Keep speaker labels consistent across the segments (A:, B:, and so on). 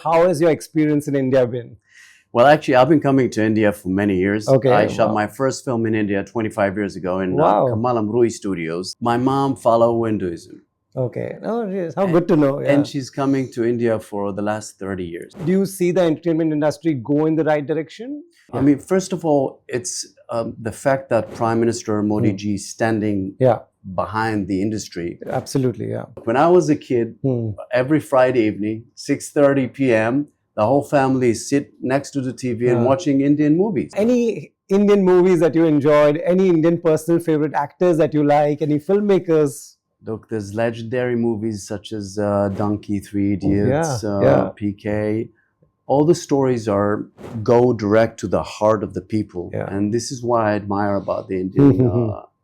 A: How has your experience in India been?
B: Well, actually, I've been coming to India for many years.
A: Okay,
B: I shot
A: wow.
B: my first film in India 25 years ago in
A: Wow.
B: Rohit Studios. My mom follows Hinduism.
A: Okay. Oh, yes. How good to know. Yeah.
B: And she's coming to India for the last 30 years.
A: Do you see the entertainment industry go in the right direction?
B: I mean, first of all, it's the fact that Prime Minister Modi ji is standing behind the industry.
A: Absolutely, yeah.
B: When I was a kid, every Friday evening, 6:30 p.m., the whole family sit next to the TV and watching Indian movies.
A: Any Indian movies that you enjoyed? Any Indian personal favorite actors that you like? Any filmmakers?
B: Look, there's legendary movies such as Donkey, Three Idiots, PK. All the stories go direct to the heart of the people, and this is why I admire about the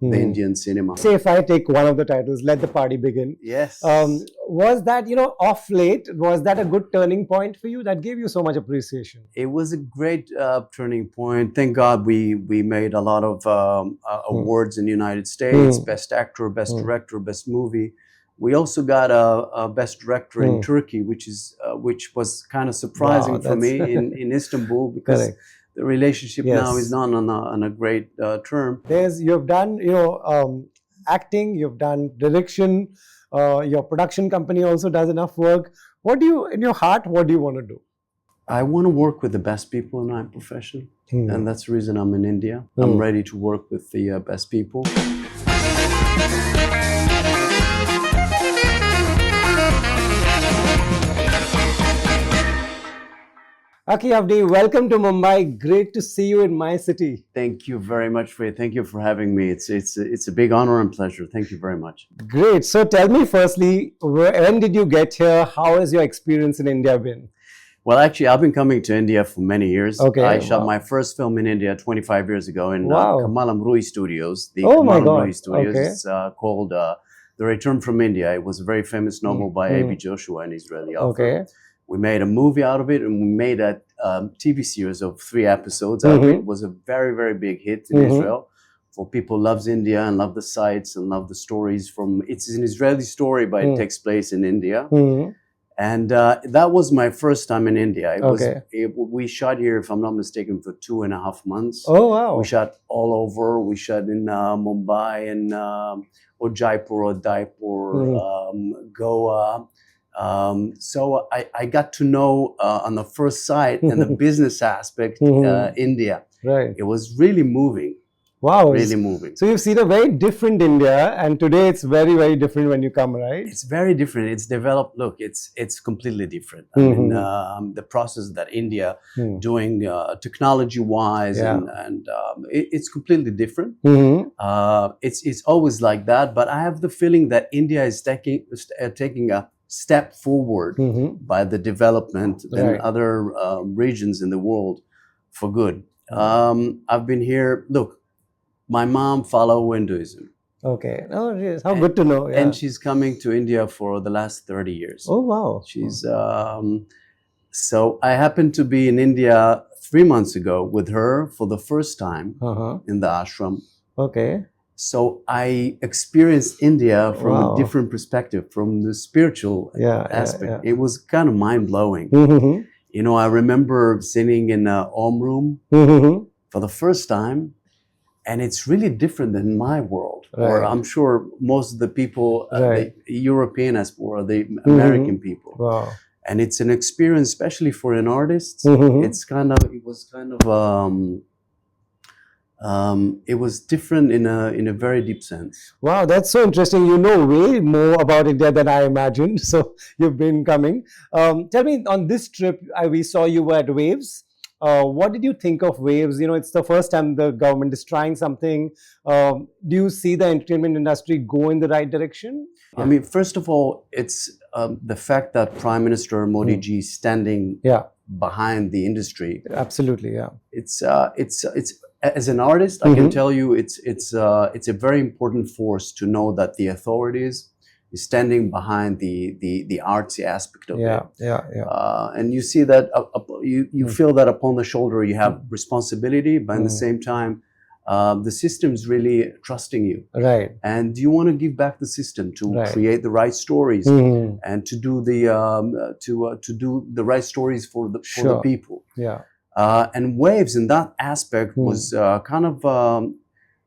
B: Indian cinema.
A: Say if I take one of the titles, Let the Party Begin.
B: Yes.
A: Was that, off late, was that a good turning point for you that gave you so much appreciation?
B: It was a great turning point. Thank God we made a lot of awards in the United States, Best Actor, Best Director, Best Movie. We also got a Best Director in Turkey, which was kind of surprising for me in Istanbul, because the relationship now is not on a great term.
A: You've done acting, you've done direction, your production company also does enough work. In your heart, what do you want to do?
B: I want to work with the best people in my profession, and that's the reason I'm in India. I'm ready to work with the best people.
A: Aki Avni, welcome to Mumbai. Great to see you in my city.
B: Thank you very much, Thank you for having me. It's a big honor and pleasure. Thank you very much.
A: Great. So tell me firstly, when did you get here? How has your experience in India been?
B: Well, actually, I've been coming to India for many years.
A: Okay,
B: I shot my first film in India 25 years ago in Rohit Studios.
A: Rohit
B: Studios. It's called The Return from India. It was a very famous novel by A.B. Joshua, an Israeli author. We made a movie out of it, and we made a TV series of 3 episodes out of it. It was a very, very big hit in Israel. For people who loves India and love the sights and love the stories it's an Israeli story, but it takes place in India. And that was my first time in India. We shot here, if I'm not mistaken, for 2.5 months.
A: Oh, wow.
B: We shot all over. We shot in Mumbai and or Jaipur or Daipur, Goa. So I got to know on the first sight and the business aspect India.
A: Right.
B: It was really moving.
A: Wow.
B: Really moving.
A: So you've seen a very different India, and today it's very, very different when you come, right?
B: It's very different. It's developed. Look, it's completely different. I mean, the process that India doing technology-wise, and it's completely different. It's always like that. But I have the feeling that India is taking a step forward by the development than other regions in the world for good. I've been here. Look, my mom follows Hinduism.
A: Okay. Oh, yes. How good to know. Yeah.
B: And she's coming to India for the last 30 years.
A: Oh, wow.
B: She's so I happened to be in India 3 months ago with her for the first time in the ashram.
A: Okay.
B: So I experienced India from a different perspective, from the spiritual aspect. It was kind of mind-blowing. I remember sitting in an Om room for the first time, and it's really different than my world. Or I'm sure most of the people, the European or the American people.
A: Wow.
B: And it's an experience, especially for an artist. It was different in a very deep sense.
A: Wow, that's so interesting. You know way more about India than I imagined. So you've been coming. Tell me, on this trip, we saw you were at Waves. What did you think of Waves? It's the first time the government is trying something. Do you see the entertainment industry go in the right direction?
B: I mean, first of all, it's the fact that Prime Minister Modi ji is standing behind the industry.
A: Absolutely, yeah.
B: It's as an artist, I can tell you it's a very important force to know that the authorities is standing behind the artsy aspect of it. And you see that you feel that upon the shoulder you have responsibility, but at the same time the system's really trusting you.
A: Right.
B: And you want to give back the system to
A: Right.
B: create the right stories and to do the right stories for the
A: Sure.
B: people.
A: Yeah.
B: And Waves in that aspect was kind of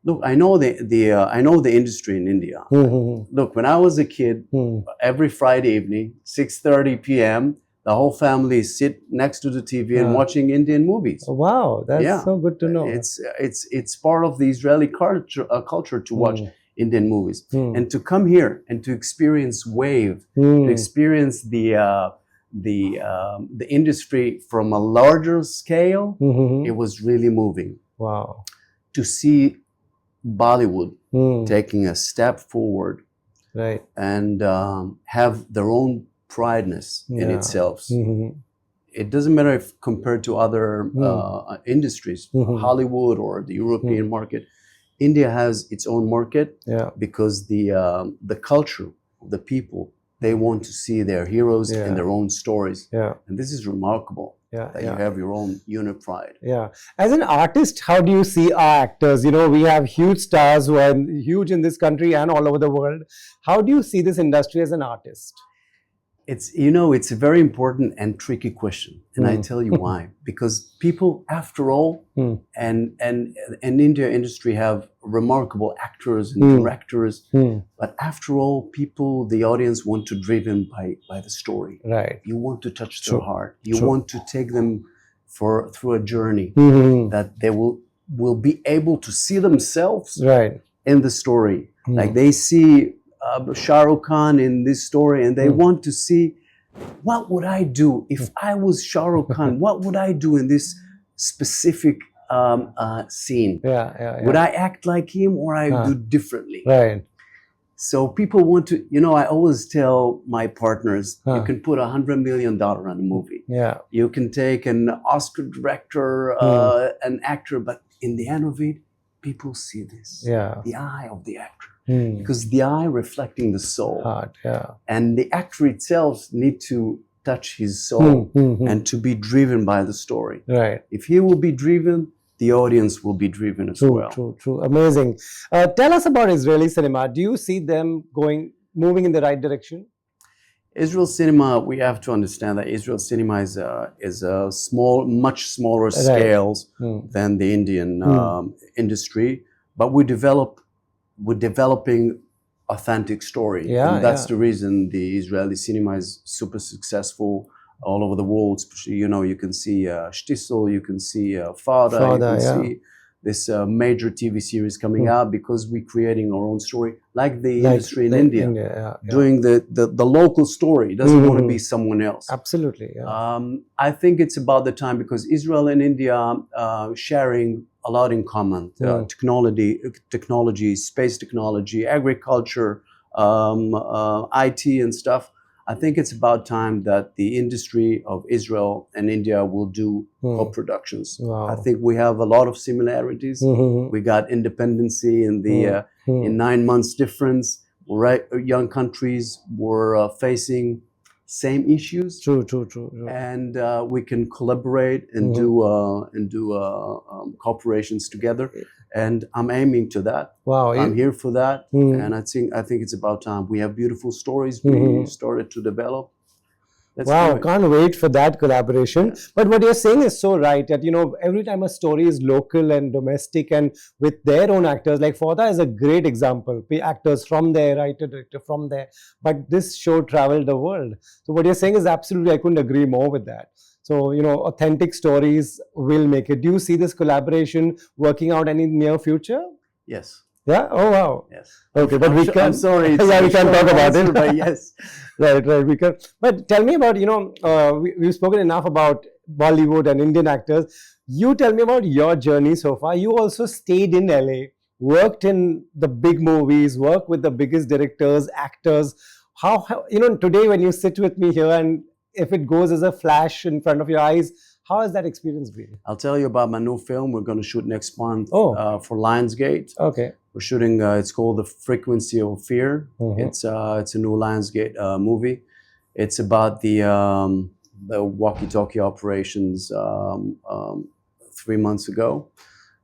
B: look. I know the industry in India. Look, when I was a kid, every Friday evening, 6:30 p.m., the whole family sit next to the TV and watching Indian movies.
A: Oh, wow, that's so good to know.
B: It's part of the Israeli culture to watch Indian movies and to come here and to experience Wave, to experience the industry from a larger scale. It was really moving.
A: Wow.
B: To see Bollywood taking a step forward,
A: right,
B: and have their own prideness in itself. It doesn't matter if compared to other industries, Hollywood or the European market. India has its own market because the culture of the people, they want to see their heroes in their own stories. And this is remarkable. That you have your own unit pride.
A: As an artist, how do you see our actors? You know, we have huge stars who are huge in this country and all over the world. How do you see this industry as an artist?
B: It's, you know, it's a very important and tricky question. And I tell you why. Because people, after all, and India industry have remarkable actors and directors. But after all, people, the audience want to driven by the story.
A: Right.
B: You want to touch their heart. You want to take them through a journey that they will be able to see themselves in the story. Like they see Shah Rukh Khan in this story, and they want to see, what would I do if I was Shah Rukh Khan? What would I do in this specific scene? Would I act like him, or I do differently?
A: Right.
B: So people want to, you know, I always tell my partners, you can put $100 million on a movie. You can take an Oscar director, an actor, but in the end of it, people see this, the eye of the actor. Because the eye reflecting the soul. And the actor itself need to touch his soul and to be driven by the story. Right. If he will be driven, the audience will be driven as well.
A: True. Amazing. Tell us about Israeli cinema. Do you see them moving in the right direction?
B: Israel cinema, we have to understand that Israel cinema is a much smaller scales than the Indian industry, but we're developing authentic story. And that's the reason the Israeli cinema is super successful all over the world. Especially, you know, you can see Shtisel, you can see Fada, you can see this major TV series coming out because we're creating our own story, like the industry in India, doing the local story. It doesn't want to be someone else.
A: Absolutely.
B: I think it's about the time, because Israel and India sharing a lot in common. Technology, space technology, agriculture, IT and stuff. I think it's about time that the industry of Israel and India will do co-productions. I think we have a lot of similarities. We got independency in in 9 months difference. Young countries were facing same issues.
A: True.
B: And we can collaborate and do cooperations together. And I'm aiming to that.
A: Wow.
B: I'm here for that. And I think it's about time. We have beautiful stories we started to develop.
A: Wow, can't wait for that collaboration. But what you're saying is so right, that, you know, every time a story is local and domestic and with their own actors, like Fauda is a great example. Actors from there, writer, director from there. But this show traveled the world. So what you're saying is absolutely, I couldn't agree more with that. So, you know, authentic stories will make it. Do you see this collaboration working out any near future?
B: Yes.
A: Yeah? Oh, wow.
B: Yes.
A: Okay, but
B: I'm sorry.
A: We can talk about it.
B: But yes.
A: Right. We can. But tell me about, you know, we've spoken enough about Bollywood and Indian actors. You tell me about your journey so far. You also stayed in LA, worked in the big movies, worked with the biggest directors, actors. How, you know, today when you sit with me here, and if it goes as a flash in front of your eyes, how has that experience been?
B: I'll tell you about my new film. We're going to shoot next month for Lionsgate.
A: Okay.
B: We're shooting, it's called The Frequency of Fear. It's a new Lionsgate movie. It's about the walkie-talkie operations 3 months ago.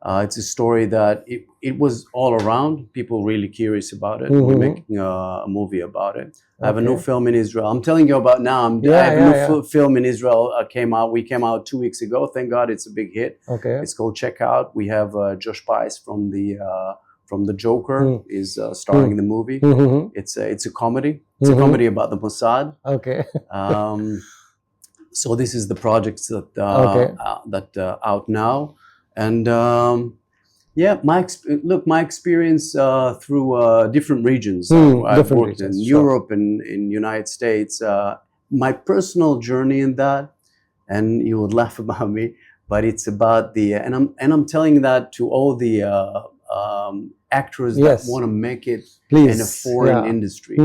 B: It's a story that it was all around. People really curious about it. We're making a movie about it. I have a new film in Israel. I'm telling you about now. I have a new film in Israel. Came out. We came out 2 weeks ago. Thank God, it's a big hit.
A: Okay.
B: It's called Check Out. We have Josh Pais from the Joker is starring in the movie. It's a comedy. It's a comedy about the Mossad.
A: Okay.
B: So this is the projects that out now. And my experience through different regions. I've worked in Europe and in United States. My personal journey in that, and you would laugh about me, but it's about and I'm telling that to all the actors that want to make it in a foreign industry.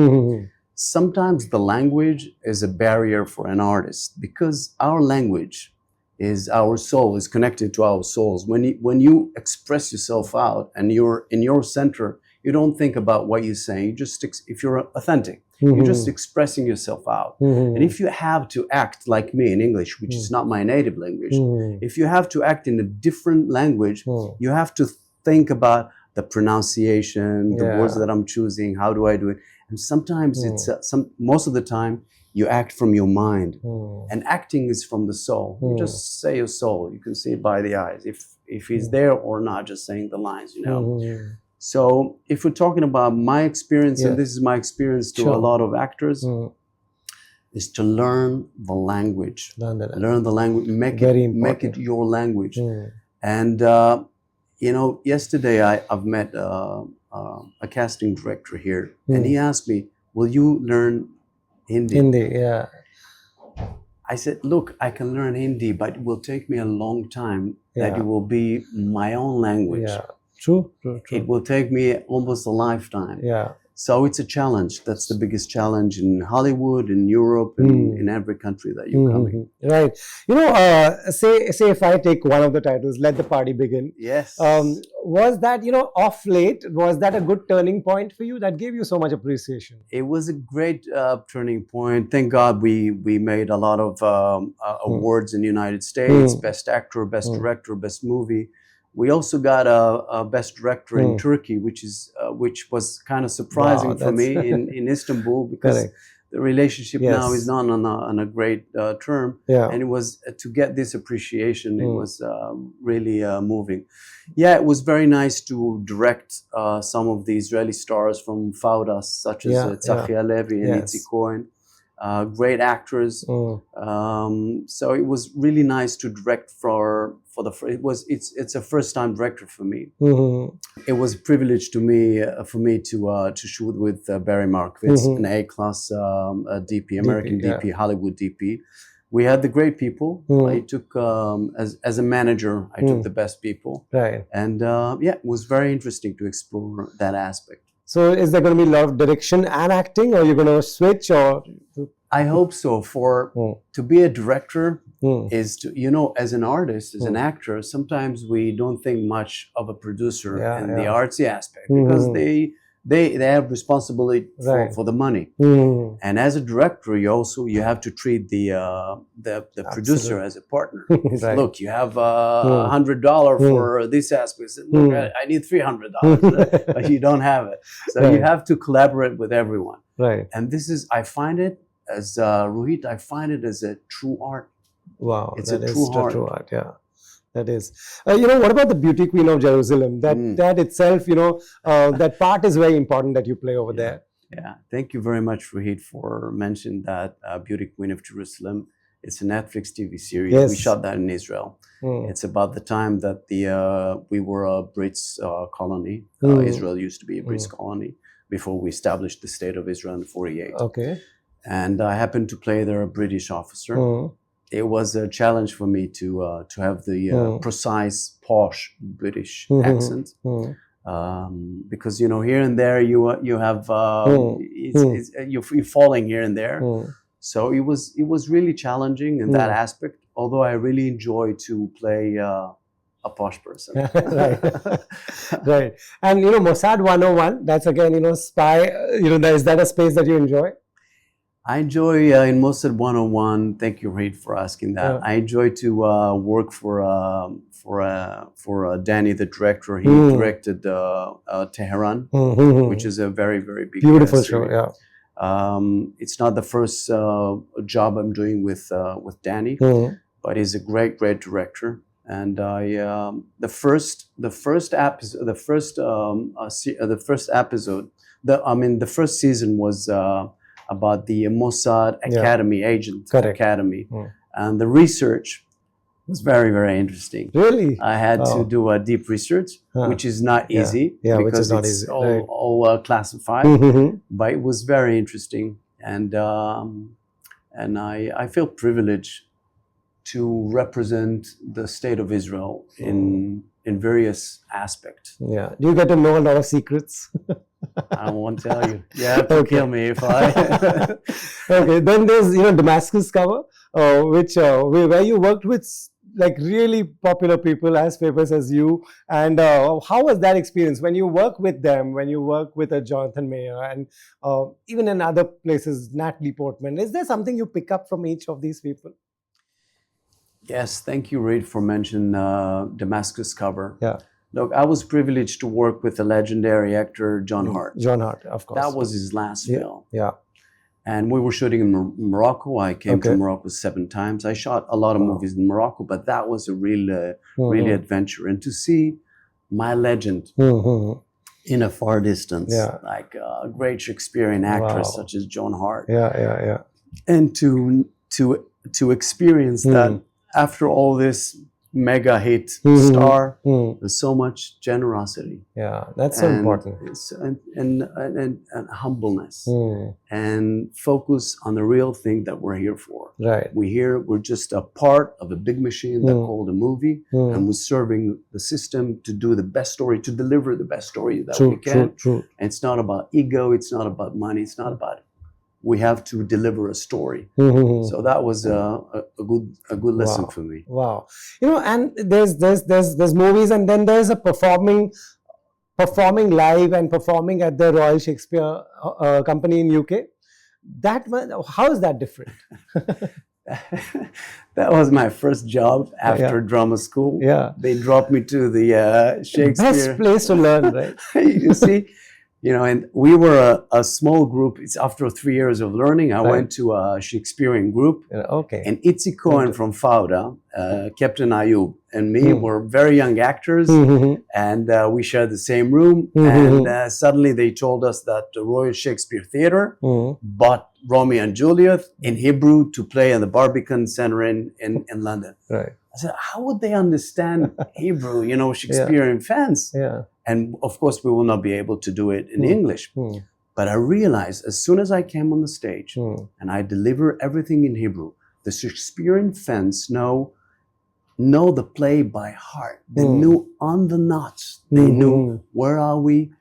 B: Sometimes the language is a barrier for an artist because our language is our soul, is connected to our souls. When you express yourself out and you're in your center, you don't think about what you're saying. You just, if you're authentic, you're just expressing yourself out. And if you have to act like me in English, which is not my native language, if you have to act in a different language, you have to think about the pronunciation, the words that I'm choosing, how do I do it? And sometimes it's, most of the time, you act from your mind, and acting is from the soul. You just say your soul. You can see it by the eyes, if he's there or not, just saying the lines, you know. So if we're talking about my experience, and this is my experience to a lot of actors, is to learn the language. Learn the language, make it your language. And, you know, yesterday I've met a casting director here, and he asked me, will you learn Hindi, yeah. I said, look, I can learn Hindi, but it will take me a long time. That it will be my own language.
A: Yeah, true.
B: It will take me almost a lifetime. Yeah. So it's a challenge. That's the biggest challenge in Hollywood, in Europe, and in every country that you're coming.
A: Right. You know, say if I take one of the titles, Let the Party Begin.
B: Yes.
A: Was that, you know, off late, was that a good turning point for you that gave you so much appreciation?
B: It was a great turning point. Thank God we made a lot of awards in the United States, Best Actor, Best Director, Best Movie. We also got a Best Director in Turkey, which was kind of surprising for me in Istanbul, because the relationship now is not on a great term. And it was to get this appreciation, it was really moving. Yeah, it was very nice to direct some of the Israeli stars from Faudas, such as Tzachi Alevi and Itzi Cohen. Great actors. So it was really nice to direct for it's a first time director for me. It was a privilege to me for me to shoot with Barry Markowitz, an A-class DP, American DP, Hollywood DP. We had the great people. I took as a manager, I took the best people. Right. And it was very interesting to explore that aspect.
A: So is there going to be a lot of direction and acting, or you're going to switch, or?
B: I hope so. To be a director is to, you know, as an artist, as an actor, sometimes we don't think much of a producer in the artsy aspect, because they have responsibility for the money. And as a director, you have to treat the producer as a partner. Look, you have $100 for this aspect. Look, I need $300, but you don't have it. So you have to collaborate with everyone. And this is, I find it as Rohit, I find it as a true art.
A: Wow, it's a true art. Yeah. That is, you know, what about the Beauty Queen of Jerusalem? That itself, you know, that part is very important that you play over there.
B: Yeah, thank you very much, Rohit, for mentioning that Beauty Queen of Jerusalem. It's a Netflix TV series. We shot that in Israel. It's about the time that we were a British colony. Israel used to be a British colony before we established the state of Israel in 1948. Okay. And I happened to play there a British officer. It was a challenge for me to have the precise, posh British accent, because, you know, here and there you have you're falling here and there. So it was really challenging in that aspect. Although I really enjoy to play a posh person.
A: Right. And, you know, Mossad 101. That's again, you know, spy. You know, is that a space that you enjoy?
B: I enjoy in Mossad 101. Thank you, Rohit, for asking that.
A: Yeah.
B: I enjoy to work for Danny, the director. He directed Tehran, which is a very, very big
A: beautiful show.
B: series.
A: Yeah.
B: It's not the first job I'm doing with Danny, but he's a great, great director. And I the first episode, the first season was about the Mossad Academy, Agent Academy, and the research was very, very interesting.
A: Really,
B: I had to do a deep research, which is not easy because it's all classified. But it was very interesting, and I feel privileged to represent the state of Israel in various aspects.
A: Yeah. Do you get to know a lot of secrets?
B: I won't tell you. You have to kill me if I.
A: Okay. Then there's Damascus cover, where you worked with like really popular people as famous as you. And how was that experience when you work with them? When you work with a Jonathan Mayer and even in other places, Natalie Portman? Is there something you pick up from each of these people?
B: Yes, thank you, Reid, for mentioning Damascus cover.
A: Yeah.
B: Look, I was privileged to work with the legendary actor John Hart.
A: John Hart, of course.
B: That was his last film.
A: Yeah.
B: And we were shooting in Morocco. I came to Morocco 7 times. I shot a lot of movies in Morocco, but that was a real, really adventure. And to see my legend in a far distance, like a great Shakespearean actress such as Joan Hart. And to experience that after all this mega hit star, there's so much generosity.
A: Yeah, that's so important.
B: And humbleness and focus on the real thing that we're here for.
A: Right.
B: We're just a part of a big machine that called a movie, and we're serving the system to do the best story, to deliver the best story that we can.
A: True.
B: And it's not about ego, it's not about money, it's not about it. We have to deliver a story. So that was a good lesson for me.
A: Wow. And there's movies, and then there's a performing live and performing at the Royal Shakespeare Company in UK. How is that different?
B: That was my first job after drama school.
A: Yeah.
B: They dropped me to the Shakespeare.
A: Best place to learn, right?
B: You see? And we were a small group. It's after 3 years of learning, I went to a Shakespearean group. And Itzi Cohen from Fauda, Captain Ayub, and me were very young actors. And we shared the same room. And suddenly they told us that the Royal Shakespeare Theatre bought Romeo and Juliet in Hebrew to play in the Barbican Center in London.
A: Right.
B: I said, how would they understand Hebrew, Shakespearean fans?
A: Yeah.
B: And of course, we will not be able to do it in English. But I realized as soon as I came on the stage and I deliver everything in Hebrew, the Shakespearean fans know the play by heart. They knew on the knots. They knew where are we,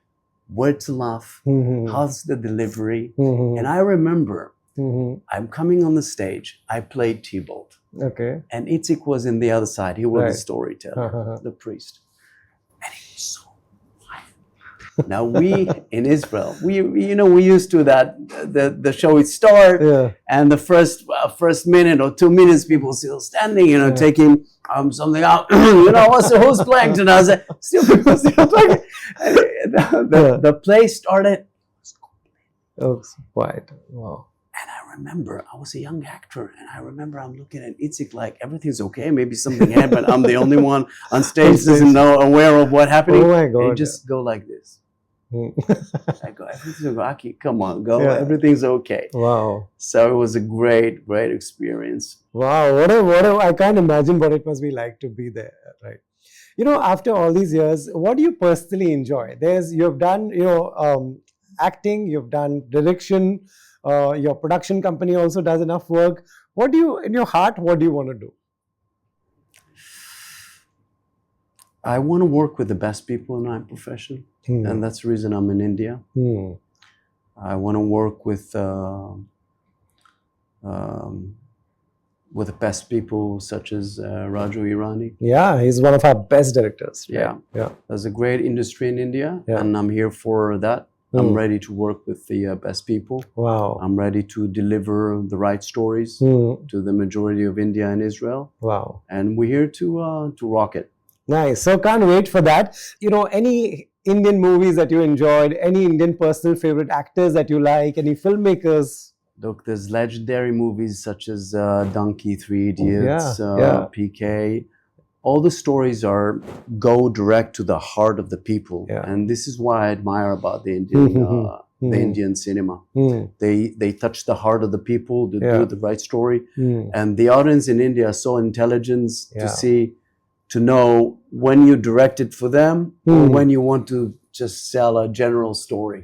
B: where to laugh, how's the delivery. And I remember I'm coming on the stage. I played Tybalt.
A: Okay.
B: And Itzik was in the other side. He was the storyteller, the priest. And he was so quiet. Now we in Israel, we used to that the show would start, and the first minute or 2 minutes, people still standing, taking something out. Who's playing tonight? I said, people still talking. The play started.
A: Oh, it's quiet. Wow.
B: And I remember I was a young actor, and I remember I'm looking at Itzik like everything's okay. Maybe something happened. I'm the only one on stage doesn't know aware of what happening.
A: Oh my God!
B: And just go like this. I go, everything's okay. Aki, come on, go. Yeah. Everything's okay.
A: Wow.
B: So it was a great, great experience.
A: Wow. What a I can't imagine what it must be like to be there. Right. After all these years, what do you personally enjoy? You've done acting. You've done direction. Your production company also does enough work. In your heart, what do you want to do?
B: I want to work with the best people in my profession. And that's the reason I'm in India. I want to work with the best people such as Raju Irani.
A: Yeah, he's one of our best directors.
B: Right? Yeah. There's a great industry in India, and I'm here for that. I'm ready to work with the best people.
A: Wow.
B: I'm ready to deliver the right stories to the majority of India and Israel.
A: Wow.
B: And we're here to rock it.
A: Nice. So can't wait for that. Any Indian movies that you enjoyed, any Indian personal favorite actors that you like, any filmmakers?
B: Look, there's legendary movies such as Donkey, Three Idiots, PK. All the stories go direct to the heart of the people, and this is why I admire about the Indian cinema. They touch the heart of the people to do the right story, and the audience in India are so intelligent to know when you direct it for them or when you want to just sell a general story.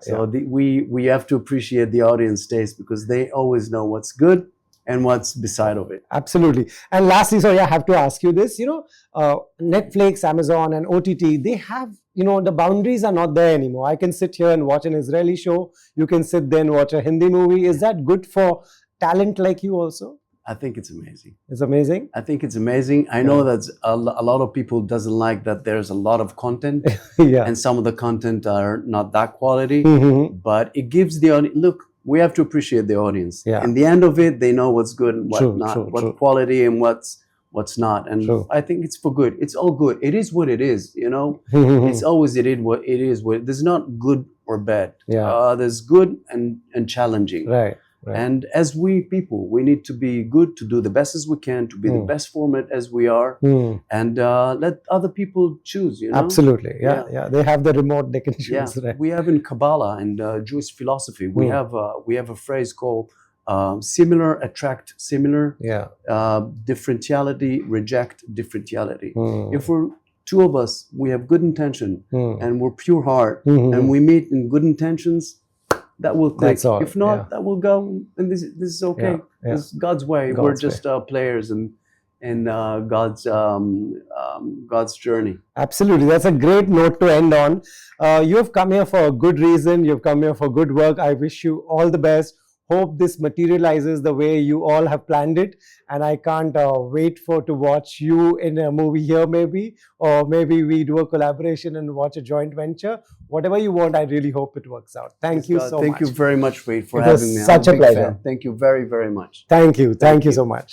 B: So we have to appreciate the audience taste because they always know what's good and what's beside of it.
A: Absolutely. And lastly, sorry, I have to ask you this, Netflix, Amazon and OTT, they have, the boundaries are not there anymore. I can sit here and watch an Israeli show. You can sit there and watch a Hindi movie. Is that good for talent like you also?
B: I think it's amazing.
A: It's amazing?
B: I think it's amazing. I know that a lot of people doesn't like that there's a lot of content and some of the content are not that quality, but it gives the audience, look, we have to appreciate the audience. In the end of it, they know what's good and what not, what quality and what's not. And I think it's for good. It's all good. It is what it is, It's always it is what it is. There's not good or bad. There's good and challenging.
A: Right.
B: And as we need to be good, to do the best as we can, to be the best format as we are, and let other people choose.
A: Absolutely, yeah. They have the remote; they can choose. Right?
B: We have in Kabbalah and Jewish philosophy, we have a phrase called similar attract similar, differentiality reject differentiality. If we're two of us, we have good intention and we're pure heart, and we meet in good intentions. That will click. If not, that will go. And this is okay. It's God's way. We're just players in God's journey.
A: Absolutely, that's a great note to end on. You have come here for a good reason. You've come here for good work. I wish you all the best. Hope this materializes the way you all have planned it, and I can't wait to watch you in a movie here maybe, or maybe we do a collaboration and watch a joint venture. Whatever you want, I really hope it works out. Thank you so much.
B: Thank you very much, Rohit, for having me.
A: Such a pleasure.
B: Thank you very, very much.
A: Thank you so much.